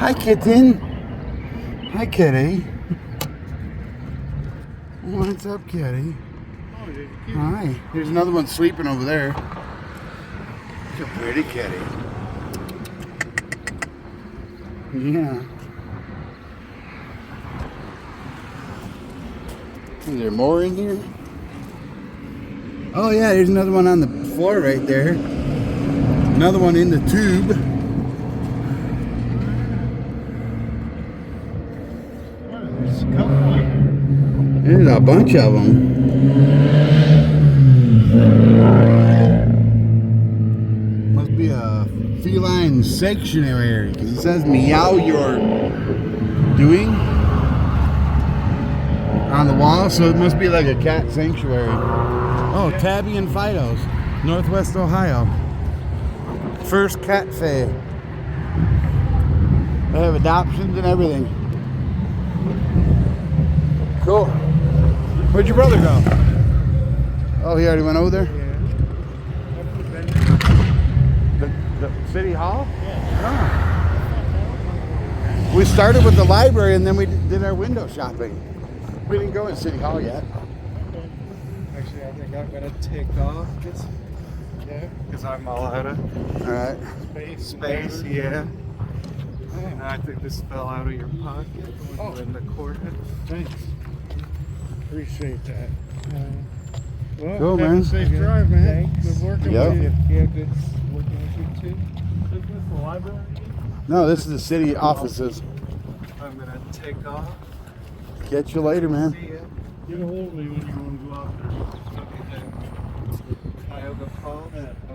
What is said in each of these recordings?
Hi, kitten. Hi, kitty. What's up, kitty? Hi. There's another one sleeping over there. It's a pretty kitty. Yeah. Is there more in here? Oh yeah, there's another one on the floor right there. Another one in the tube. There's a bunch of them. Must be a feline sanctuary because it says meow you're doing on the wall, so it must be like a cat sanctuary. Oh, Tabby and Fido's, Northwest Ohio. First cat fair. They have adoptions and everything. Cool. Where'd your brother go? Oh, he already went over there? Yeah. The city hall? Yeah. Oh. We started with the library and then we did our window shopping. We didn't go in City Hall yet. Actually, I think I'm gonna take off this. Yeah. Because I'm all out of. All right. Space, yeah. And I think this fell out of your pocket in the corner. Thanks. Appreciate that. Well, Cool, have man. a safe drive, man. Thanks. Good working Yep. with you. Yeah, good working with you too. Is this the library? No, this is the city offices. I'm gonna take off. Catch you later, man. See ya. Get a hold of me when you want to go out there. Okay, then. Cuyahoga Falls?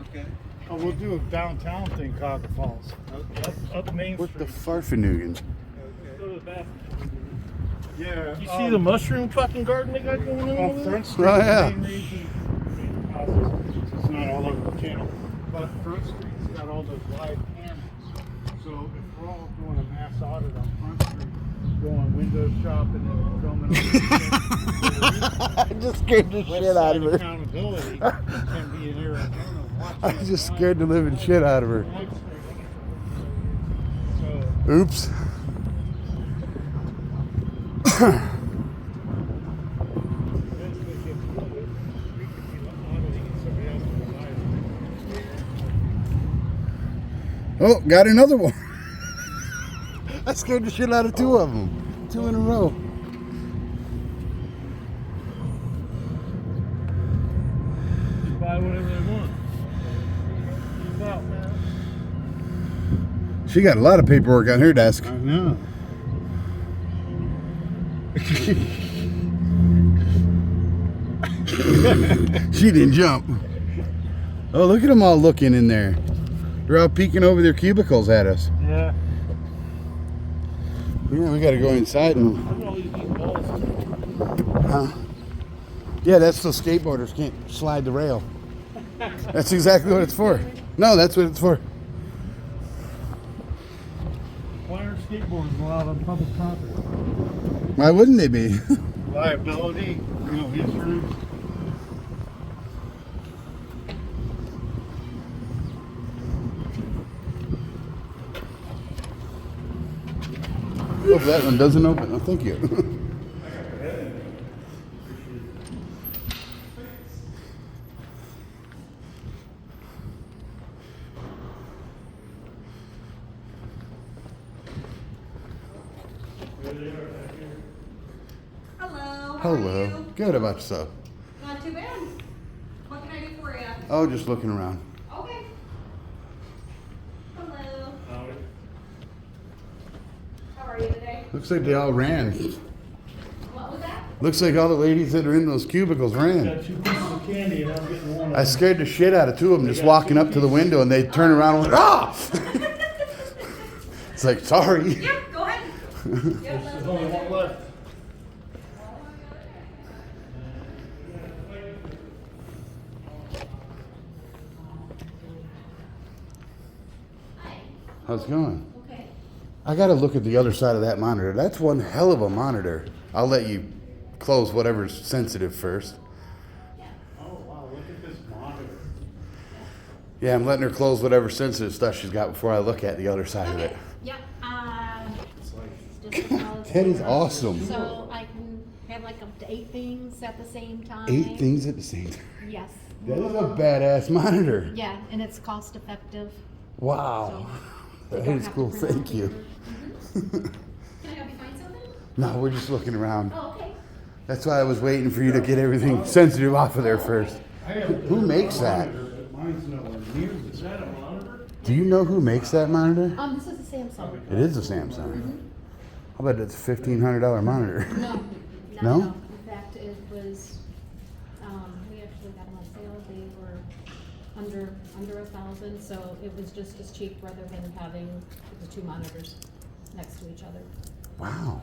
Okay. Oh, we'll do a downtown thing, Cuyahoga Falls. Okay. Up Main What the Street. farfanugan? Go to the bathroom. Yeah. You see the mushroom fucking garden they got going on over On there? Front Street, Oh, yeah. the main reason, it's not all over the channel, but Front Street's got all those live cameras. So if we're all doing a mass audit on Front Street, going Windowshop and then filming I just scared the shit out of her. accountability can be in Arizona. I just scared the living shit out of her. So Oops. Oh, got another one. I scared the shit out of two of them. Two in a row. Buy whatever they want. Peace out, man. She got a lot of paperwork on her desk. I know. She didn't jump. Oh, look at them all looking in there. They're all peeking over their cubicles at us. Yeah. Yeah, we gotta go inside and. Look at all these balls. Yeah, that's so skateboarders can't slide the rail. That's exactly what it's for. No, that's what it's for. Why aren't skateboarders allowed on public property? Why wouldn't they be? Liability, insurance. Hope that one doesn't open. Oh, thank you. Hello. How Hello. Are you? Good about yourself. Not too bad. What can I do for you? Oh, just looking around. Okay. Hello. How are you today? Looks like they all ran. What was that? Looks like all the ladies that are in those cubicles ran. Got 2 pieces of candy and I'm getting one. I scared the shit out of two of them just walking up to the window and they turn around and went, ah! It's like, sorry. Yeah, go ahead. Yep, There's only one left. Hi. How's it going? Okay. I gotta look at the other side of that monitor. That's one hell of a monitor. I'll let you close whatever's sensitive first. Oh, wow, look at this monitor. Yeah, I'm letting her close whatever sensitive stuff she's got before I look at the other side of it. Okay. Yep. That is awesome. So I can have like up to 8 things at the same time. 8 things at the same time. Yes. That is a badass monitor. Yeah, and it's cost effective. Wow. So That don't is have to cool. print out Thank you. paper. Can I help you find something? No, we're just looking around. Oh, okay. That's why I was waiting for you to get everything sensitive off of there first. Who makes that? Mine's nowhere near this. Is that a monitor? Do you know who makes that monitor? This is a Samsung. It is a Samsung. I'll bet it's a $1,500 monitor. No. No? In fact, it was, we actually got them on sale. They were under 1,000, so it was just as cheap rather than having the 2 monitors next to each other. Wow.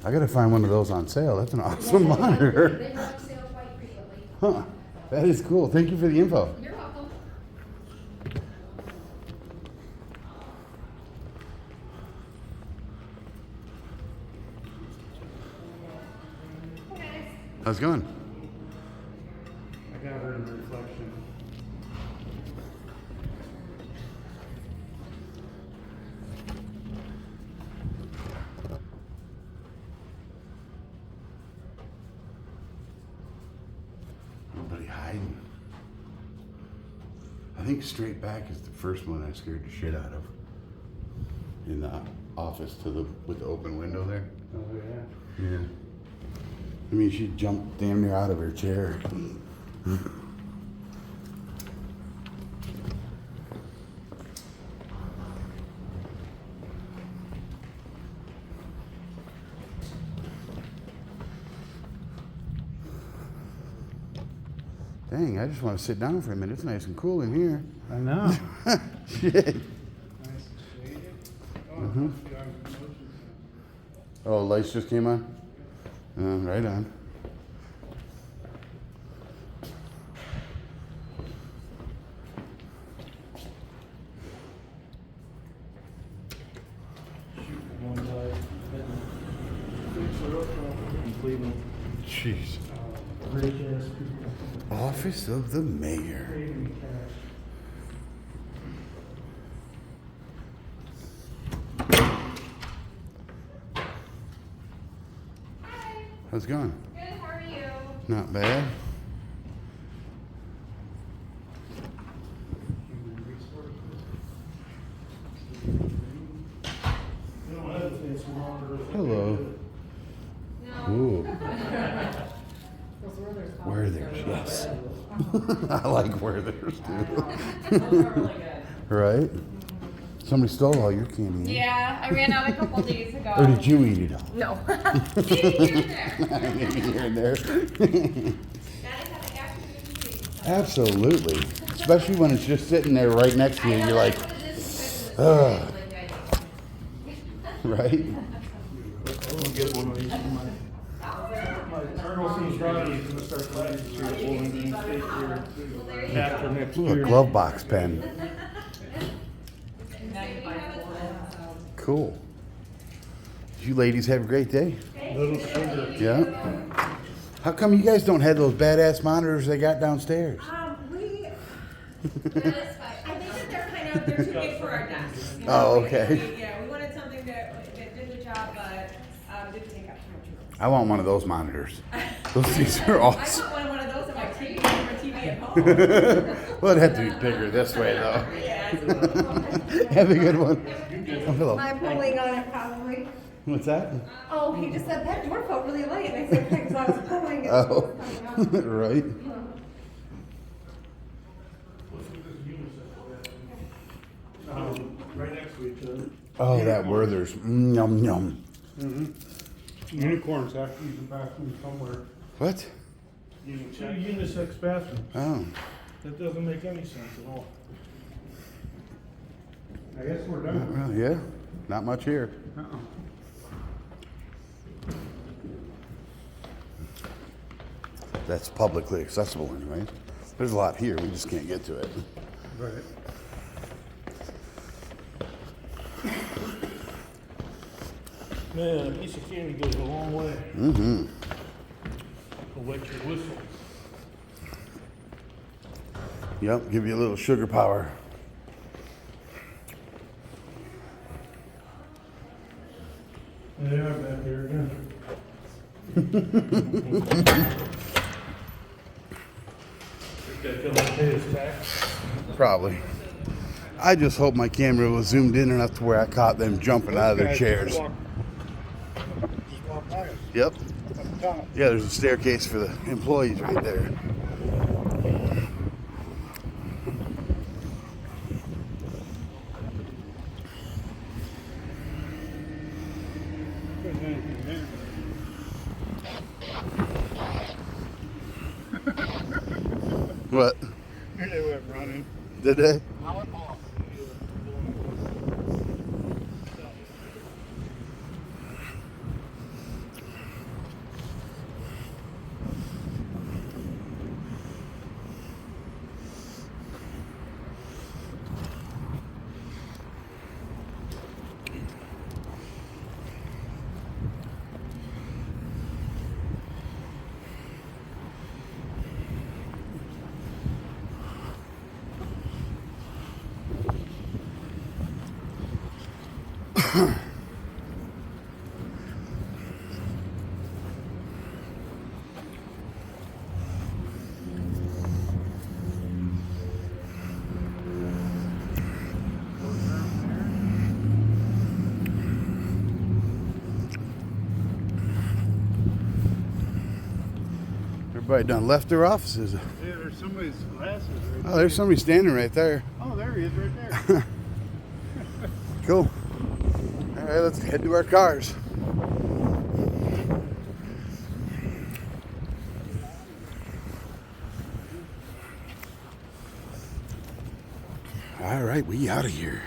I gotta find one of those on sale. That's an awesome monitor. They run on sale quite frequently. Huh. That is cool. Thank you for the info. You're welcome. How's it going? I got her in reflection. Nobody hiding. I think straight back is the first one I scared the shit out of. In the office with the open window there. Oh, yeah. Yeah. I mean, she jumped damn near out of her chair. Dang, I just want to sit down for a minute. It's nice and cool in here. I know. Shit. Nice and shaded. Oh, Mhm. must be on promotion. Oh, lights just came on? Right on. One guy fix her up in Cleveland. Jeez. Rich ass people. Office of the Mayor. Paying cash. Hi. How's it going? Good, how are you? Not bad. Human resources. You don't have a fancy monitor. Hello. No. Ooh. Those Werther's colors Werther's, are yes. red. I like Werther's too. Those are really good. Right? Somebody stole all your candy. eh? Yeah, I ran out a couple days ago. Or did you eat it all? No. Maybe here and there. Maybe here and there. Gotta have an afternoon treat. Absolutely. Especially when it's just sitting there right next to you. You're like, ugh. Right? I'll get one of these for my personal drive. He's gonna start playing this year, bowling game state year after next Ooh, a year. glove box pen. Cool. You ladies have a great day. Little sugar. Yeah. How come you guys don't have those badass monitors they got downstairs? I think that they're kind of, they're too big for our desks. you Oh, know? okay. Yeah, we wanted something that did the job, but didn't take up too much room. I want one of those monitors. Those things are I awesome. want one of those on my TV, for TV at home. Well, it'd have to be bigger this way, though. Yeah, it's a little- Have a good one. Oh, hello. I'm pulling on it probably. What's that? Oh, he just said that door felt really light, and I said, because I was pulling it. Oh, right. Right next to each other. Oh, that Werther's. Yum, yum. Unicorns have to use the bathroom somewhere. What? Two unisex bathrooms. Oh. That doesn't make any sense at all. I guess we're done. Well, yeah. Not much here. Uh-uh. That's publicly accessible anyway. There's a lot here. We just can't get to it. Right. Man, a piece of candy goes a long way. Mm-hmm. A wet your whistle. Yep, give you a little sugar power. They are bad. Probably. I just hope my camera was zoomed in enough to where I caught them jumping out of their chairs. Just walk by us Yep. up top. Yeah, there's a staircase for the employees right there. There's anything there. What? Here they went running. Did they? Everybody done left their offices. Yeah, there's somebody's glasses right Oh, there's somebody standing right there. Oh, there he is right there. Cool. All right, let's head to our cars. All right, we out of here.